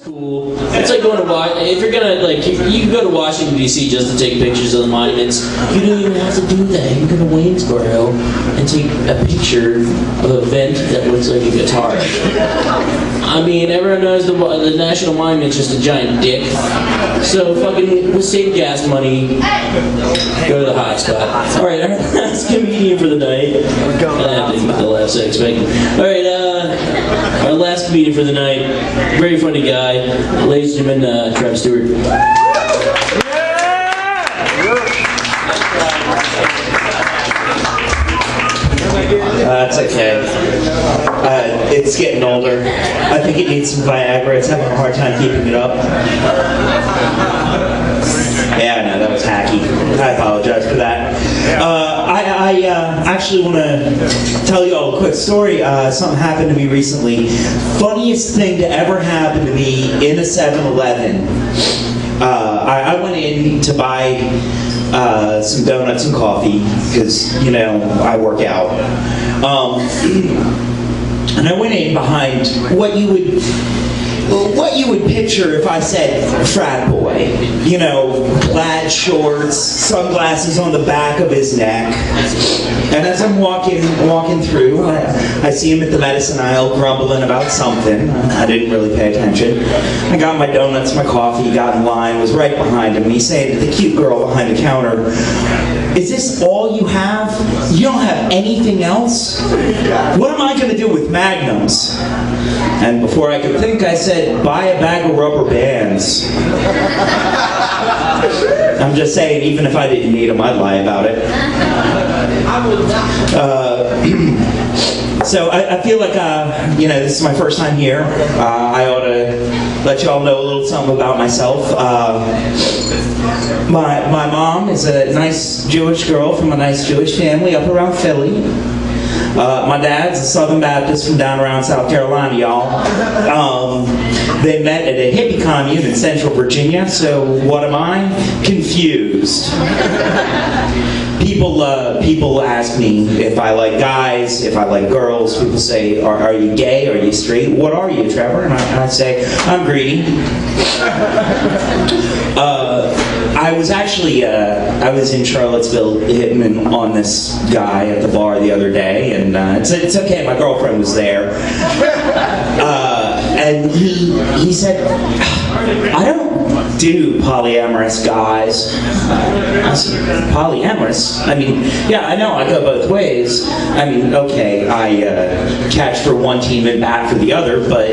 cool. It's like going to if you're gonna you can go to Washington D.C. just to take pictures of the monuments. You don't even have to do that. You can go to Waynesboro and take a picture of a vent that looks like a guitar. I mean, everyone knows the National Monument's just a giant dick. So fucking, we'll save gas money. Go to the hot spot. All right, our last comedian for the night. I didn't get the laughs I expected. All right, our last comedian for the night. Very funny guy, ladies and gentlemen, Trevor Stewart. It's okay. It's getting older. I think it needs some Viagra. It's having a hard time keeping it up. Yeah, no, that was hacky. I apologize for that. I actually want to tell you all a quick story. Something happened to me recently. Funniest thing to ever happen to me in a 7-Eleven. I went in to buy some donuts and coffee because, you know, I work out. And I went in behind what you would picture if I said frat boy. You know, plaid shorts, sunglasses on the back of his neck. And as I'm walking through, I see him at the medicine aisle grumbling about something. I didn't really pay attention. I got my donuts, my coffee, got in line, was right behind him, and he said to the cute girl behind the counter, "Is this all you have? You don't have anything else? What am I going to do with Magnums?" And before I could think, I said, "Buy a bag of rubber bands." I'm just saying, even if I didn't need them, I'd lie about it. So I feel like, you know, this is my first time here. I ought to let you all know a little something about myself. My mom is a nice Jewish girl from a nice Jewish family up around Philly. My dad's a Southern Baptist from down around South Carolina, y'all. They met at a hippie commune in Central Virginia, so what am I? Confused. People ask me if I like guys, if I like girls. People say, are you gay? Are you straight? What are you, Trevor? And I say, I'm greedy. I was actually, I was in Charlottesville hitting on this guy at the bar the other day, and it's okay, my girlfriend was there. And he said, "I don't do polyamorous guys." I said, "Polyamorous? I mean, yeah, I know, I go both ways. I mean, okay, I catch for one team and bat for the other, but,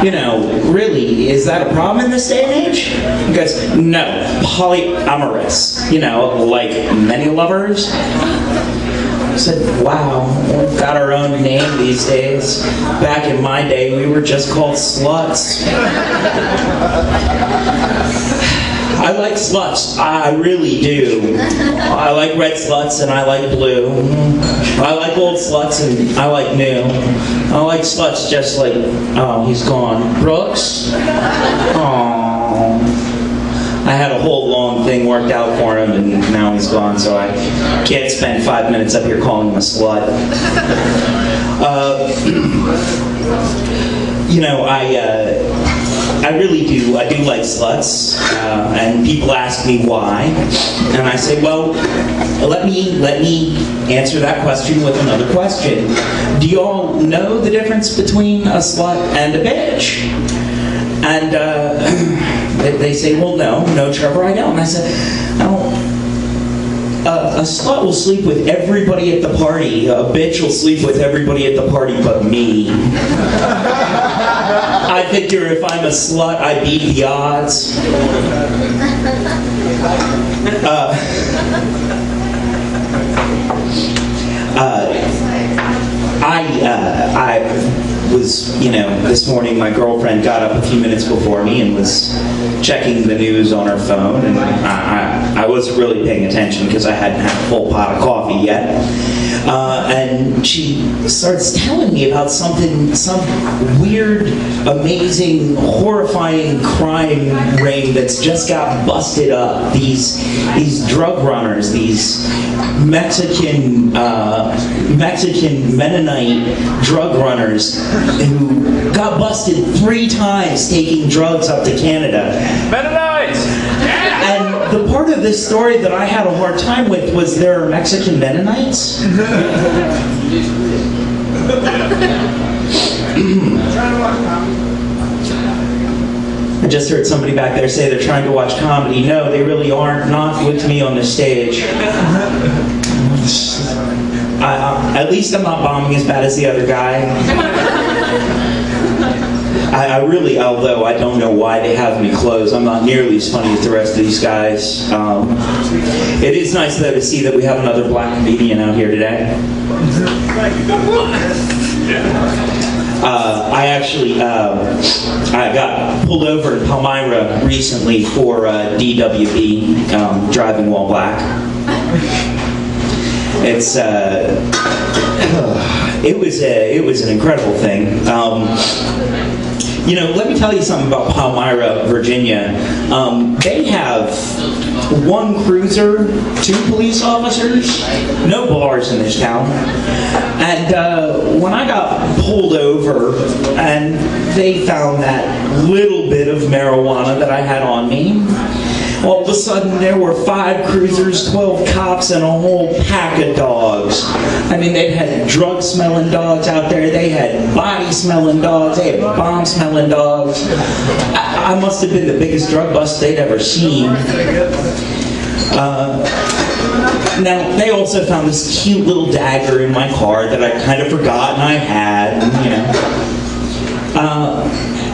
you know, really, is that a problem in this day and age?" He goes, "No, polyamorous, you know, like many lovers." I said, "Wow, we've got our own name these days. Back in my day, we were just called sluts." I like sluts. I really do. I like red sluts and I like blue. I like old sluts and I like new. I like sluts just like, oh, he's gone. Brooks? Aww. I had a whole long thing worked out for him, and now he's gone, so I can't spend 5 minutes up here calling him a slut. You know, I really do. I do like sluts, and people ask me why, and I say, well, let me answer that question with another question. Do you all know the difference between a slut and a bitch? And they say, well, no, Trevor, I don't. And I said, no, a slut will sleep with everybody at the party. A bitch will sleep with everybody at the party but me. I figure if I'm a slut, I beat the odds. I was, you know, this morning my girlfriend got up a few minutes before me and was checking the news on her phone, and I wasn't really paying attention because I hadn't had a full pot of coffee yet. And she starts telling me about some weird, amazing, horrifying crime ring that's just got busted up. These drug runners, these Mexican Mennonite drug runners, who got busted 3 times taking drugs up to Canada. Mennonites! And the part of this story that I had a hard time with was there are Mexican Mennonites. I just heard somebody back there say they're trying to watch comedy. No, they really aren't. Not with me on the stage. At least I'm not bombing as bad as the other guy. I really, although I don't know why they have me close, I'm not nearly as funny as the rest of these guys. It is nice, though, to see that we have another black comedian out here today. I got pulled over in Palmyra recently for DWB, driving while black. It was an incredible thing. You know, let me tell you something about Palmyra, Virginia. They have 1 cruiser, 2 police officers, no bars in this town. And when I got pulled over and they found that little bit of marijuana that I had on me, all of a sudden there were 5 cruisers, 12 cops, and a whole pack of dogs. I mean, they had drug-smelling dogs out there, they had body-smelling dogs, they had bomb-smelling dogs. I must have been the biggest drug bust they'd ever seen. Now, they also found this cute little dagger in my car that I'd kind of forgotten I had, you know.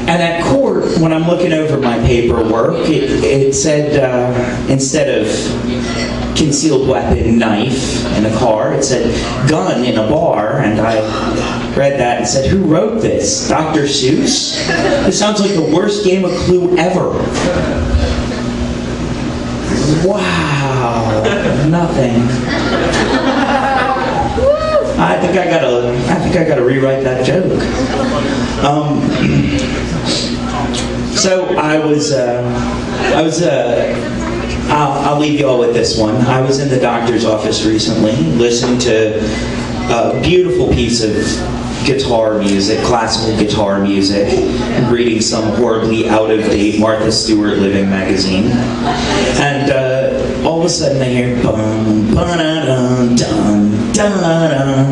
And at court, when I'm looking over my paperwork, it said, instead of concealed weapon, knife in a car, it said gun in a bar, and I read that and said, who wrote this? Dr. Seuss? This sounds like the worst game of Clue ever. Wow, nothing. I think I gotta rewrite that joke. So I'll leave you all with this one. I was in the doctor's office recently, listening to a beautiful piece of guitar music, classical guitar music, and reading some horribly out-of-date Martha Stewart Living magazine. And all of a sudden I hear bum, ba-da-dum, dum, da-da.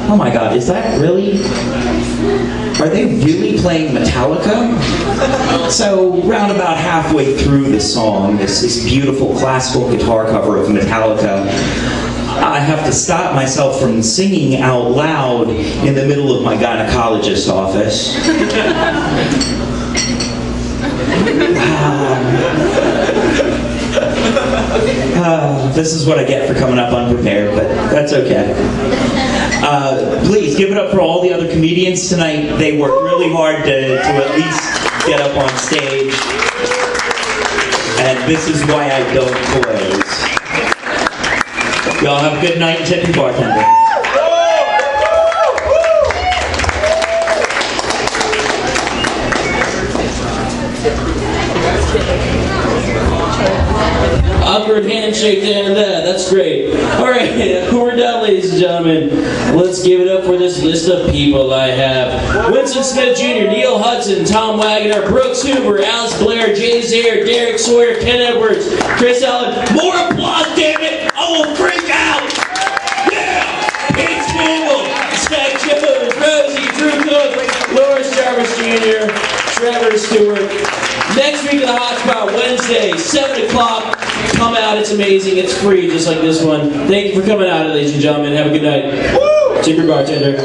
Oh my God, is that really? Are they really playing Metallica? So, round about halfway through the song, this beautiful classical guitar cover of Metallica, I have to stop myself from singing out loud in the middle of my gynecologist's office. This is what I get for coming up unprepared, but that's okay. Please give it up for all the other comedians tonight. They worked really hard to at least get up on stage. And this is why I don't close. Y'all have a good night and tip your bartender. Awkward handshake and that's great. Alright, we're done, ladies and gentlemen. Let's give it up for this list of people I have. Winston Smith Jr., Neil Hudson, Tom Wagner, Brooks Hoover, Alice Blair, Jay Zaire, Derek Sawyer, Ken Edwards, Chris Allen. More applause, damn it! I will freak out! Yeah! Pete Stingle, Zach Jones, Rosie, Drew Cook, Loris Jarvis Jr., Trevor Stewart. Next week at the Hot Spot, Wednesday, 7 o'clock. Come out, it's amazing, it's free, just like this one. Thank you for coming out, ladies and gentlemen. Have a good night. Tip your bartender.